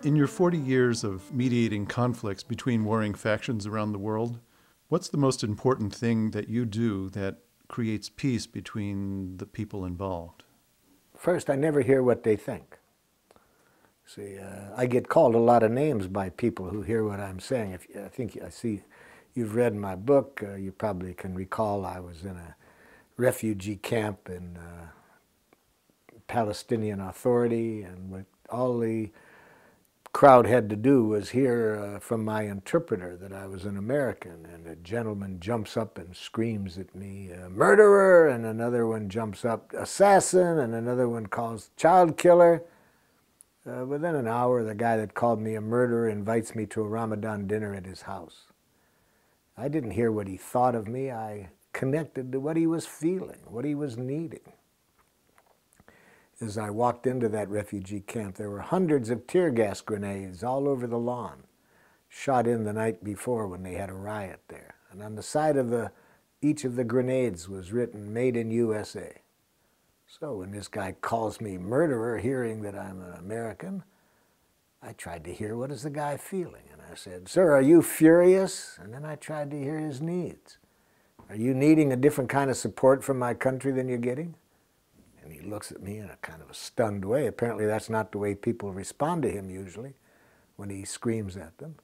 In your 40 years of mediating conflicts between warring factions around the world, what's the most important thing that you do that creates peace between the people involved? First, I never hear what they think. See, I get called a lot of names by people who hear what I'm saying. I see you've read my book. You probably can recall I was in a refugee camp in Palestinian Authority, and what all the crowd had to do was hear from my interpreter that I was an American, and a gentleman jumps up and screams at me, murderer, and another one jumps up, assassin, and another one calls child killer. Within an hour, the guy that called me a murderer invites me to a Ramadan dinner at his house. I didn't hear what he thought of me. I connected to what he was feeling, what he was needing. As I walked into that refugee camp, there were hundreds of tear gas grenades all over the lawn, shot in the night before when they had a riot there. And on the side of each of the grenades was written, "Made in USA." So when this guy calls me murderer, hearing that I'm an American, I tried to hear, what is the guy feeling? And I said, "Sir, are you furious?" And then I tried to hear his needs. "Are you needing a different kind of support from my country than you're getting?" And he looks at me in a kind of a stunned way. Apparently that's not the way people respond to him usually when he screams at them.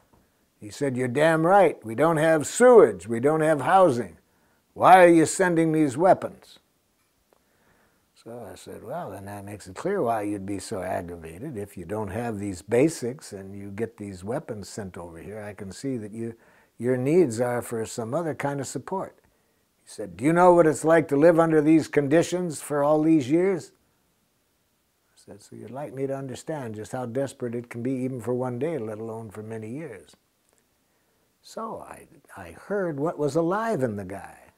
He said, "You're damn right. We don't have sewage. We don't have housing. Why are you sending these weapons?" So I said, well, then that makes it clear why you'd be so aggravated. If you don't have these basics and you get these weapons sent over here, I can see that your needs are for some other kind of support. He said, "Do you know what it's like to live under these conditions for all these years?" I said, "So you'd like me to understand just how desperate it can be even for one day, let alone for many years." So I heard what was alive in the guy.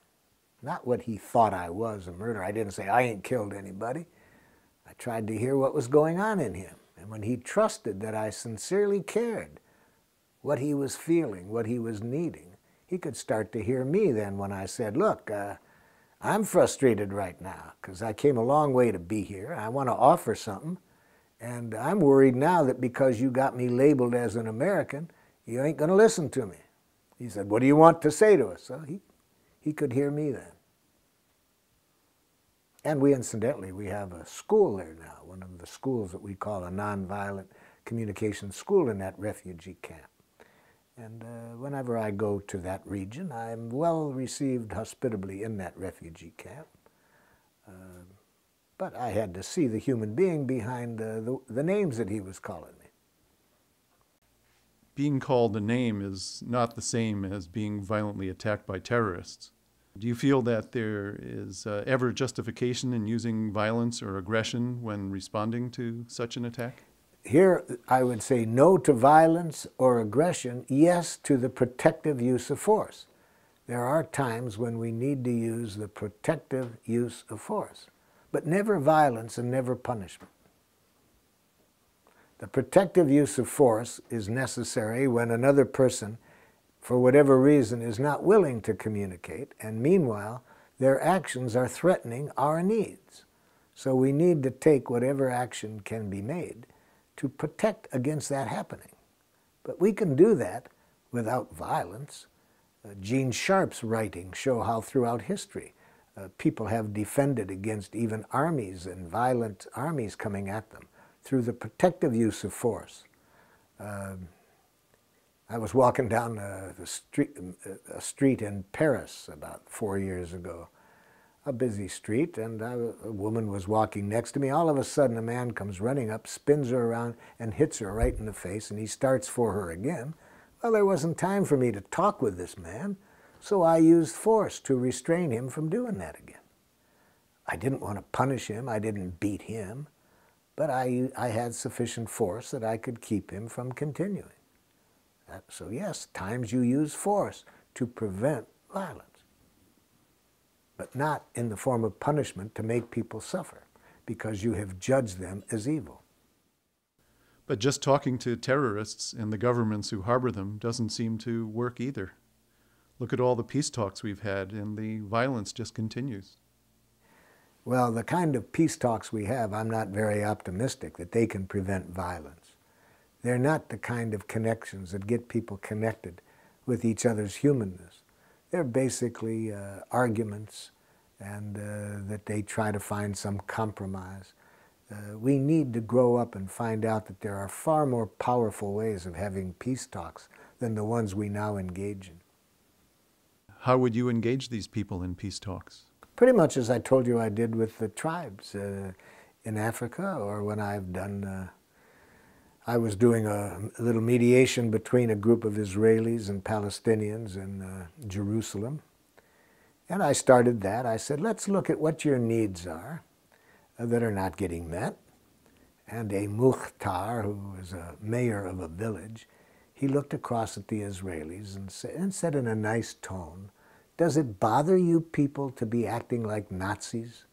Not what he thought I was, a murderer. I didn't say, "I ain't killed anybody." I tried to hear what was going on in him. And when he trusted that I sincerely cared what he was feeling, what he was needing, he could start to hear me then when I said, "Look, I'm frustrated right now because I came a long way to be here. I want to offer something. And I'm worried now that because you got me labeled as an American, you ain't going to listen to me." He said, "What do you want to say to us?" So he could hear me then. And incidentally, we have a school there now, one of the schools that we call a Nonviolent Communication school in that refugee camp. And whenever I go to that region, I'm well received hospitably in that refugee camp. But I had to see the human being behind the names that he was calling me. Being called a name is not the same as being violently attacked by terrorists. Do you feel that there is ever justification in using violence or aggression when responding to such an attack? Here, I would say no to violence or aggression, yes to the protective use of force. There are times when we need to use the protective use of force, but never violence and never punishment. The protective use of force is necessary when another person, for whatever reason, is not willing to communicate, and meanwhile, their actions are threatening our needs. So we need to take whatever action can be made to protect against that happening. But we can do that without violence. Gene Sharp's writings show how throughout history people have defended against even armies and violent armies coming at them through the protective use of force. I was walking down a street in Paris about 4 years ago, a busy street, and a woman was walking next to me. All of a sudden, a man comes running up, spins her around, and hits her right in the face, and he starts for her again. Well, there wasn't time for me to talk with this man, so I used force to restrain him from doing that again. I didn't want to punish him. I didn't beat him, but I had sufficient force that I could keep him from continuing. So yes, times you use force to prevent violence, but not in the form of punishment to make people suffer because you have judged them as evil. But just talking to terrorists and the governments who harbor them doesn't seem to work either. Look at all the peace talks we've had, and the violence just continues. Well, the kind of peace talks we have, I'm not very optimistic that they can prevent violence. They're not the kind of connections that get people connected with each other's humanness. They're basically arguments, and that they try to find some compromise. We need to grow up and find out that there are far more powerful ways of having peace talks than the ones we now engage in. How would you engage these people in peace talks? Pretty much as I told you I did with the tribes in Africa, or when I've done, I was doing a little mediation between a group of Israelis and Palestinians in Jerusalem. And I started that. I said, let's look at what your needs are that are not getting met. And a Mukhtar, who was a mayor of a village, he looked across at the Israelis and said in a nice tone, does it bother you people to be acting like Nazis?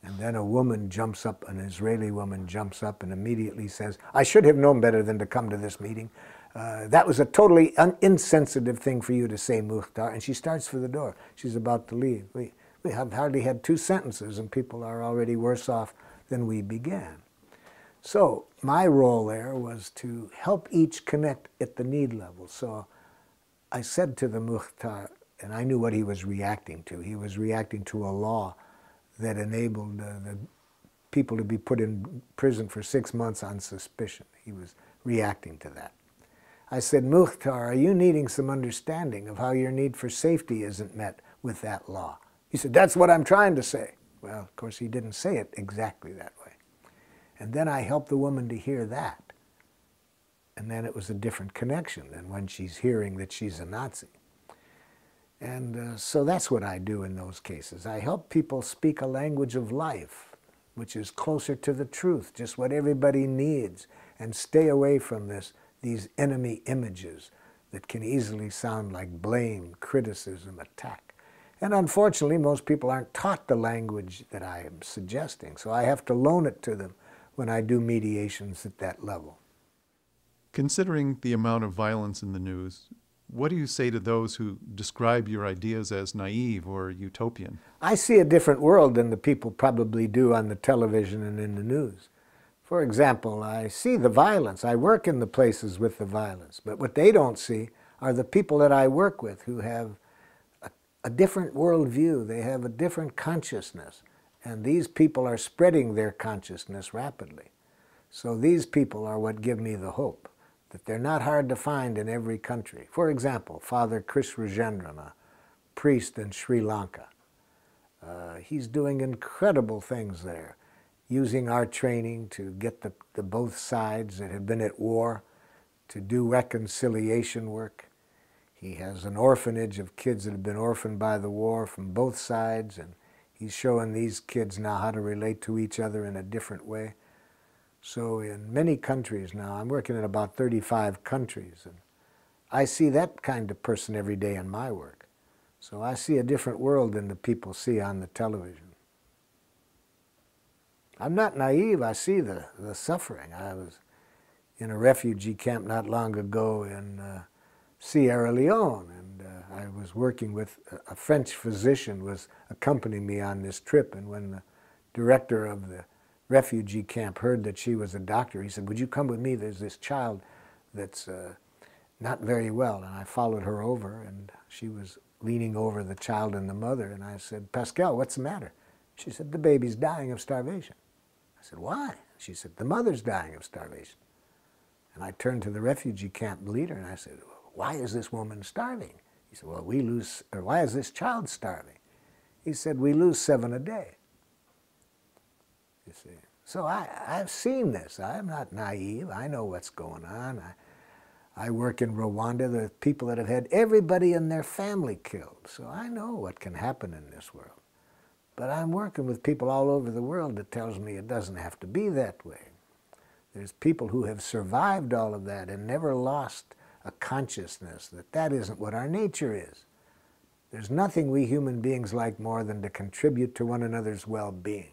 And then a woman jumps up, an Israeli woman jumps up and immediately says, I should have known better than to come to this meeting. That was a totally insensitive thing for you to say, Mukhtar. And she starts for the door. She's about to leave. We have hardly had 2 sentences, and people are already worse off than we began. So my role there was to help each connect at the need level. So I said to the Mukhtar, and I knew what he was reacting to. He was reacting to a law that enabled the people to be put in prison for 6 months on suspicion. He was reacting to that. I said, Mukhtar, are you needing some understanding of how your need for safety isn't met with that law? He said, that's what I'm trying to say. Well, of course, he didn't say it exactly that way. And then I helped the woman to hear that. And then it was a different connection than when she's hearing that she's a Nazi. And so that's what I do in those cases. I help people speak a language of life, which is closer to the truth, just what everybody needs, and stay away from these enemy images that can easily sound like blame, criticism, attack. And unfortunately, most people aren't taught the language that I am suggesting, so I have to loan it to them when I do mediations at that level. Considering the amount of violence in the news, what do you say to those who describe your ideas as naive or utopian? I see a different world than the people probably do on the television and in the news. For example, I see the violence. I work in the places with the violence. But what they don't see are the people that I work with who have a different worldview. They have a different consciousness. And these people are spreading their consciousness rapidly. So these people are what give me the hope that they're not hard to find in every country. For example, Father Chris Rajendran, a priest in Sri Lanka. He's doing incredible things there, using our training to get the both sides that have been at war to do reconciliation work. He has an orphanage of kids that have been orphaned by the war from both sides, and he's showing these kids now how to relate to each other in a different way. So in many countries now, I'm working in about 35 countries, and I see that kind of person every day in my work. So I see a different world than the people see on the television. I'm not naive. I see the suffering. I was in a refugee camp not long ago in Sierra Leone, and I was working with a French physician was accompanying me on this trip, and when the director of the refugee camp heard that she was a doctor, he said, would you come with me? There's this child that's not very well. And I followed her over, and she was leaning over the child and the mother, and I said, Pascal, what's the matter? She said, the baby's dying of starvation. I said, why? She said, the mother's dying of starvation. And I turned to the refugee camp leader and I said, why is this woman starving? He said, well, why is this child starving? He said, we lose 7 a day. You see. So I've seen this. I'm not naive. I know what's going on. I work in Rwanda. There are people that have had everybody in their family killed. So I know what can happen in this world. But I'm working with people all over the world that tells me it doesn't have to be that way. There's people who have survived all of that and never lost a consciousness that that isn't what our nature is. There's nothing we human beings like more than to contribute to one another's well-being.